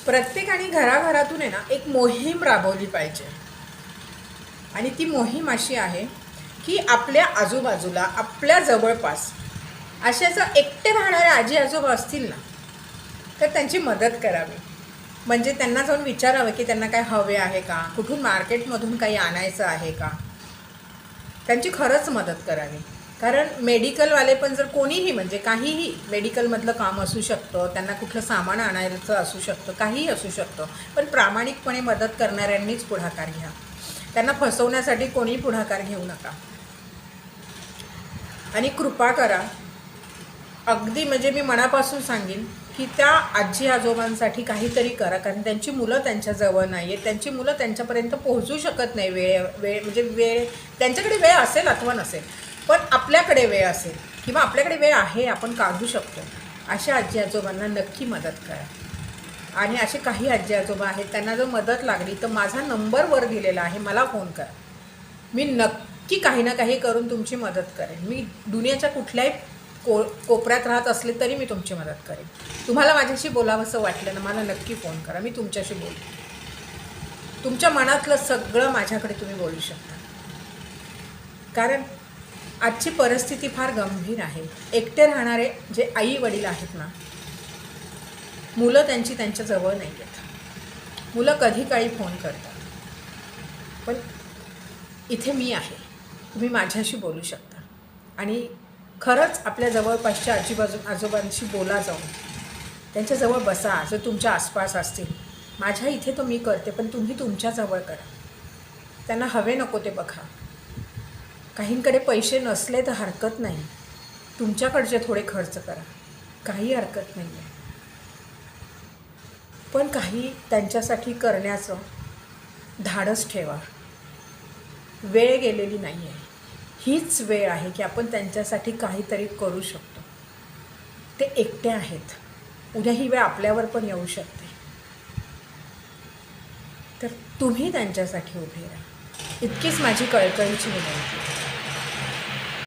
प्रत्येकाने घराघरातून आहे ना एक मोहीम राबवली पाहिजे. आणि ती मोहीम अशी आहे की आपल्या आजूबाजूला आपल्या जवळपास अशा जर एकटे राहणारे आजी आजोबा असतील ना तर त्यांची मदत करावी. म्हणजे त्यांना जाऊन विचारावं की त्यांना काय हवे आहे का, कुठून मार्केटमधून काही आणायचं आहे का, त्यांची खरंच मदत करावी. कारण मेडिकलवाले पण जर कोणीही म्हणजे काहीही मेडिकलमधलं काम असू शकतं, त्यांना कुठलं सामान आणायचं असू शकतं, काहीही असू शकतं, पण प्रामाणिकपणे मदत करणाऱ्यांनीच पुढाकार घ्या. त्यांना फसवण्यासाठी कोणीही पुढाकार घेऊ नका. आणि कृपा करा, अगदी म्हणजे मी मनापासून सांगेन की त्या आजी आजोबांसाठी काहीतरी करा. कारण त्यांची मुलं त्यांच्याजवळ नाही आहेत, त्यांची मुलं त्यांच्यापर्यंत पोहोचू शकत नाही. वेळ त्यांच्याकडे वेळ असेल अथवा नसेल, पण आपल्याकडे वेळ असेल किंवा आपल्याकडे वेळ आहे, आपण काढू शकतो. अशा आजी आजोबांना नक्की मदत करा. आणि असे काही आजी आजोबा आहेत त्यांना जर मदत लागली तर माझा नंबर वर दिलेला आहे, मला फोन करा. मी नक्की काही ना काही करून तुमची मदत करेन. मी दुनियाच्या कुठल्याही कोपऱ्यात राहत असले तरी मी तुमची मदत करेन. तुम्हाला माझ्याशी बोलावंसं वाटलं ना, मला नक्की फोन करा, मी तुमच्याशी बोलेन. तुमच्या मनातलं सगळं माझ्याकडे तुम्ही बोलू शकता. कारण आजची परिस्थिती फार गंभीर आहे. एकटे राहणारे जे आई वडील आहेत ना, मुलं त्यांच्याजवळ नाही आहेत. मुलं कधी काळी फोन करतात, पण इथे मी आहे, तुम्ही माझ्याशी बोलू शकता. आणि खरंच आपल्या जवळपासच्या आजोबांशी बोला, जाऊन त्यांच्याजवळ बसा. जर तुमच्या आसपास असतील, माझ्या इथे तो मी करते, पण तुम्ही तुमच्याजवळ करा. त्यांना हवे नको ते बघा. काहींकडे पैसे नसले तर हरकत नाही, तुमच्याकडचे थोडे खर्च करा, काही हरकत नाही आहे. पण काही त्यांच्यासाठी करण्याचं धाडस ठेवा. वेळ गेलेली नाही आहे, हीच वेळ आहे की आपण त्यांच्यासाठी काहीतरी करू शकतो. ते एकटे आहेत, उद्या ही वेळ आपल्यावर पण येऊ शकते. तर तुम्ही त्यांच्यासाठी उभे राहा, इतकीच माझी कळकळीची विनंती.